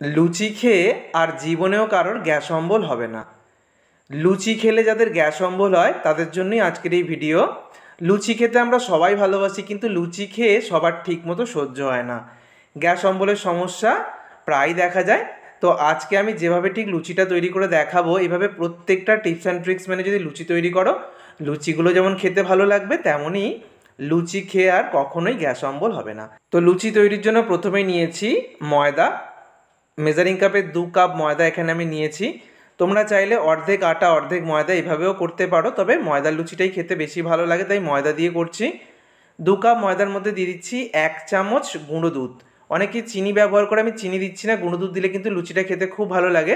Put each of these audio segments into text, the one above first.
লুচি খেয়ে আর জীবনেও কারোর গ্যাস অম্বল হবে না। লুচি খেলে যাদের গ্যাস অম্বল হয় তাদের জন্যই আজকের এই ভিডিও। লুচি খেতে আমরা সবাই ভালোবাসি, কিন্তু লুচি খেয়ে সবার ঠিক মতো সহ্য হয় না। গ্যাস অম্বলের সমস্যা প্রায় দেখা যায়। তো আজকে আমি যেভাবে ঠিক লুচিটা তৈরি করে দেখাবো, এইভাবে প্রত্যেকটা টিপস অ্যান্ড ট্রিক্স মেনে যদি লুচি তৈরি করো, লুচিগুলো যেমন খেতে ভালো লাগবে, তেমনই লুচি খেয়ে আর কখনোই গ্যাস অম্বল হবে না। তো লুচি তৈরির জন্য প্রথমেই নিয়েছি ময়দা। মেজারিং কাপে 2 কাপ ময়দা এখানে আমি নিয়েছি। তোমরা চাইলে অর্ধেক আটা অর্ধেক ময়দা এভাবেও করতে পারো, তবে ময়দার লুচিটাই খেতে বেশি ভালো লাগে, তাই ময়দা দিয়ে করছি। 2 কাপ ময়দার মধ্যে দিয়ে দিচ্ছি 1 চামচ গুঁড়ো দুধ। অনেকেই চিনি ব্যবহার করে, আমি চিনি দিচ্ছি না, গুঁড়ো দুধ দিলে কিন্তু লুচিটা খেতে খুব ভালো লাগে।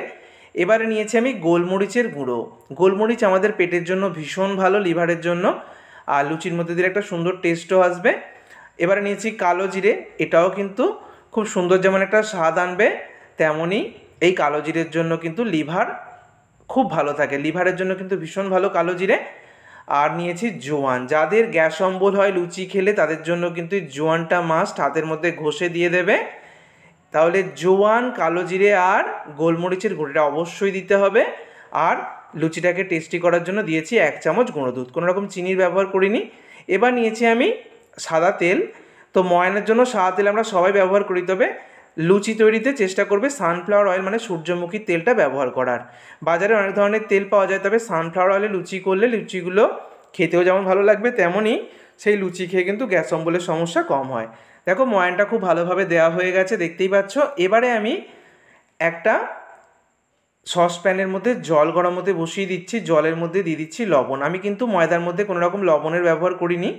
এবারে নিয়েছি আমি গোলমরিচের গুঁড়ো। গোলমরিচ আমাদের পেটের জন্য ভীষণ ভালো, লিভারের জন্য, আর লুচির মধ্যে দিলে একটা সুন্দর টেস্টও আসবে। এবারে নিয়েছি কালো জিরে, এটাও কিন্তু খুব সুন্দর, যেমন একটা স্বাদ আনবে, তেমনই এই কালো জিরের জন্য কিন্তু লিভার খুব ভালো থাকে, লিভারের জন্য কিন্তু ভীষণ ভালো কালো জিরে। আর নিয়েছি জোয়ান। যাদের গ্যাস অম্বল হয় লুচি খেলে তাদের জন্য কিন্তু জোয়ানটা মাস্ট, হাতের মধ্যে ঘষে দিয়ে দেবে। তাহলে জোয়ান, কালো জিরে আর গোলমরিচের গুঁড়োটা অবশ্যই দিতে হবে। আর লুচিটাকে টেস্টি করার জন্য দিয়েছি 1 চামচ গুঁড়ো দুধ, কোনো রকম চিনির ব্যবহার করিনি। এবার নিয়েছি আমি সাদা তেল। তো ময়ানের জন্য সাদা তেল আমরা সবাই ব্যবহার করি, তবে লুচি তৈরিতে চেষ্টা করবে সানফ্লাওয়ার অয়েল মানে সূর্যমুখী তেলটা ব্যবহার করার। বাজারে অনেক ধরনের তেল পাওয়া যায়, তবে সানফ্লাওয়ার অয়েলে লুচি করলে লুচিগুলো খেতেও যেমন ভালো লাগবে, তেমনই সেই লুচি খেয়ে কিন্তু গ্যাস অম্বলের সমস্যা কম হয়। দেখো ময়ানটা খুব ভালোভাবে দেওয়া হয়ে গেছে, দেখতেই পাচ্ছ। এবারে আমি একটা সসপ্যানের মধ্যে জল গরম হতে বসিয়ে দিচ্ছি, জলের মধ্যে দিয়ে দিচ্ছি লবণ। আমি কিন্তু ময়দার মধ্যে কোনো রকম লবণের ব্যবহার করিনি।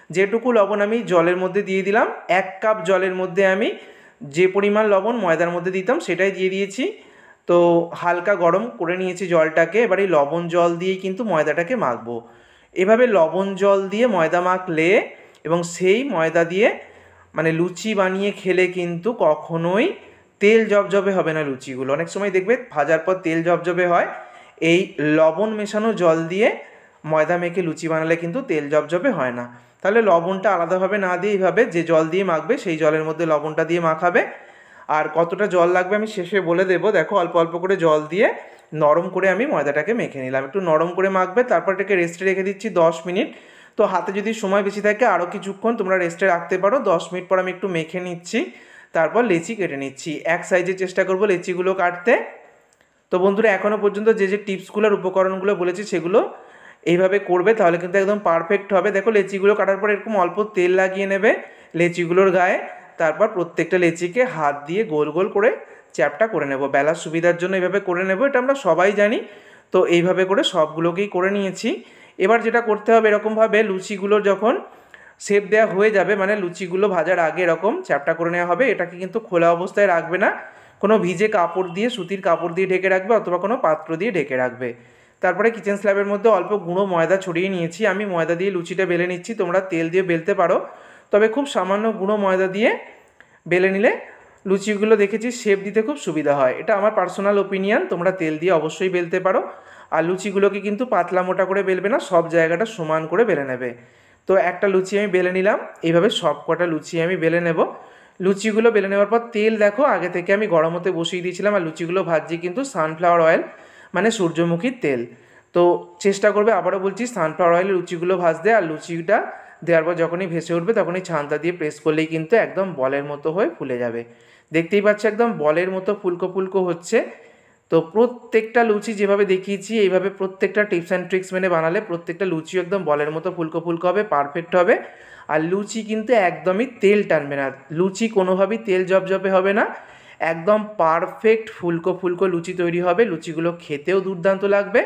যেটুকু লবণ আমি জলের মধ্যে দিয়ে দিলাম, 1 কাপ জলের মধ্যে আমি যে পরিমাণ লবণ ময়দার মধ্যে দিতাম সেটাই দিয়ে দিয়েছি। তো হালকা গরম করে নিয়েছি জলটাকে। এবার এই লবণ জল দিয়েই কিন্তু ময়দাটাকে মাখবো। এভাবে লবণ জল দিয়ে ময়দা মাখলে এবং সেই ময়দা দিয়ে মানে লুচি বানিয়ে খেলে কিন্তু কখনোই তেল জবজবে হবে না লুচিগুলো। অনেক সময় দেখবে ভাজার পর তেল জবজবে হয়। এই লবণ মেশানো জল দিয়ে ময়দা মেখে লুচি বানালে কিন্তু তেল জবজবে হয় না। তাহলে লবণটা আলাদাভাবে না দিয়ে এইভাবে যে জল দিয়ে মাখবে সেই জলের মধ্যে লবণটা দিয়ে মাখাবে। আর কতটা জল লাগবে আমি শেষে বলে দেবো। দেখো অল্প অল্প করে জল দিয়ে নরম করে আমি ময়দাটাকে মেখে নিলাম। একটু নরম করে মাখবে, তারপর এটাকে রেস্টে রেখে দিচ্ছি 10 মিনিট। তো হাতে যদি সময় বেশি থাকে আরও কিছুক্ষণ তোমরা রেস্টে রাখতে পারো। 10 মিনিট পর আমি একটু মেখে নিচ্ছি, তারপর লেচি কেটে নিচ্ছি। এক সাইজে চেষ্টা করবো লেচিগুলো কাটতে। তো বন্ধুরা, এখনও পর্যন্ত যে যে টিপসগুলো আর উপকরণগুলো বলেছি সেগুলো এইভাবে করবে, তাহলে কিন্তু একদম পারফেক্ট হবে। দেখো লেচিগুলো কাটার পর এরকম অল্প তেল লাগিয়ে নেবে লেচিগুলোর গায়ে। তারপর প্রত্যেকটা লেচিকে হাত দিয়ে গোল গোল করে চ্যাপটা করে নেব। বেলার সুবিধার জন্য এইভাবে করে নেব, এটা আমরা সবাই জানি। তো এইভাবে করে সবগুলোকেই করে নিয়েছি। এবার যেটা করতে হবে, এরকমভাবে লুচিগুলো যখন শেপ দেওয়া হয়ে যাবে, মানে লুচিগুলো ভাজার আগে এরকম চ্যাপটা করে নেওয়া হবে। এটাকে কিন্তু খোলা অবস্থায় রাখবে না, কোনো ভিজে কাপড় দিয়ে, সুতির কাপড় দিয়ে ঢেকে রাখবে, অথবা কোনো পাত্র দিয়ে ঢেকে রাখবে। তারপরে কিচেন স্ল্যাবের মধ্যে অল্প গুঁড়ো ময়দা ছড়িয়ে নিয়েছি। আমি ময়দা দিয়ে লুচিটা বেলে নিচ্ছি, তোমরা তেল দিয়ে বেলতে পারো, তবে খুব সামান্য গুঁড়ো ময়দা দিয়ে বেলে নিলে লুচিগুলো দেখেছি শেপ দিতে খুব সুবিধা হয়। এটা আমার পার্সোনাল ওপিনিয়ন, তোমরা তেল দিয়ে অবশ্যই বেলতে পারো। আর লুচিগুলোকে কিন্তু পাতলা মোটা করে বেলবে না, সব জায়গাটা সমান করে বেলে নেবে। তো একটা লুচি আমি বেলে নিলাম, এইভাবে সব কটা লুচি আমি বেলে নেব। লুচিগুলো বেলে নেওয়ার পর তেল দেখো আগে থেকে আমি গরম হতে বসিয়ে দিয়েছিলাম, আর লুচিগুলো ভাজছি কিন্তু সানফ্লাওয়ার অয়েল মানে সূর্যমুখীর তেল। তো চেষ্টা করবে, আবারও বলছি, সানফ্লাওয়ার অয়েলে লুচিগুলো ভাজতে। আর লুচিটা দেওয়ার পর যখনই ভেসে উঠবে তখনই ছান্তা দিয়ে প্রেস করলেই কিন্তু একদম বলের মতো হয়ে ফুলে যাবে। দেখতেই পাচ্ছ একদম বলের মতো ফুলকো ফুলকো হচ্ছে। তো প্রত্যেকটা লুচি যেভাবে দেখিয়েছি এইভাবে প্রত্যেকটা টিপস অ্যান্ড ট্রিক্স মেনে বানালে প্রত্যেকটা লুচিও একদম বলের মতো ফুলকো ফুলকো হবে, পারফেক্ট হবে। আর লুচি কিন্তু একদমই তেল টানবে না, লুচি কোনোভাবেই তেল জবজবে হবে না, একদম পারফেক্ট ফুলকো ফুলকো লুচি তৈরি হবে। লুচিগুলো খেতেও দুর্দান্ত লাগবে।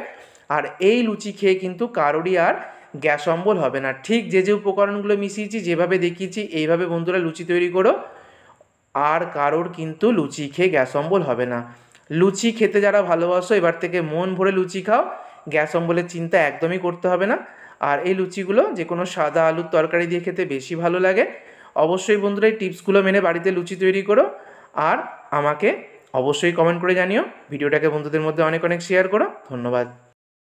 আর এই লুচি খেয়ে কিন্তু কারোরই আর গ্যাস অম্বল হবে না। ঠিক যে যে উপকরণগুলো মিশিয়েছি, যেভাবে দেখিয়েছি, এইভাবে বন্ধুরা লুচি তৈরি করো, আর কারোর কিন্তু লুচি খেয়ে গ্যাস অম্বল হবে না। লুচি খেতে যারা ভালোবাসো এবার থেকে মন ভরে লুচি খাও, গ্যাস অম্বলের চিন্তা একদমই করতে হবে না। আর এই লুচিগুলো যে কোনো সাদা আলুর তরকারি দিয়ে খেতে বেশি ভালো লাগে। অবশ্যই বন্ধুরা এই টিপসগুলো মেনে বাড়িতে লুচি তৈরি করো, আর আমাকে অবশ্যই কমেন্ট করে জানিও। ভিডিওটাকে বন্ধুদের মধ্যে অনেক অনেক শেয়ার করো। ধন্যবাদ।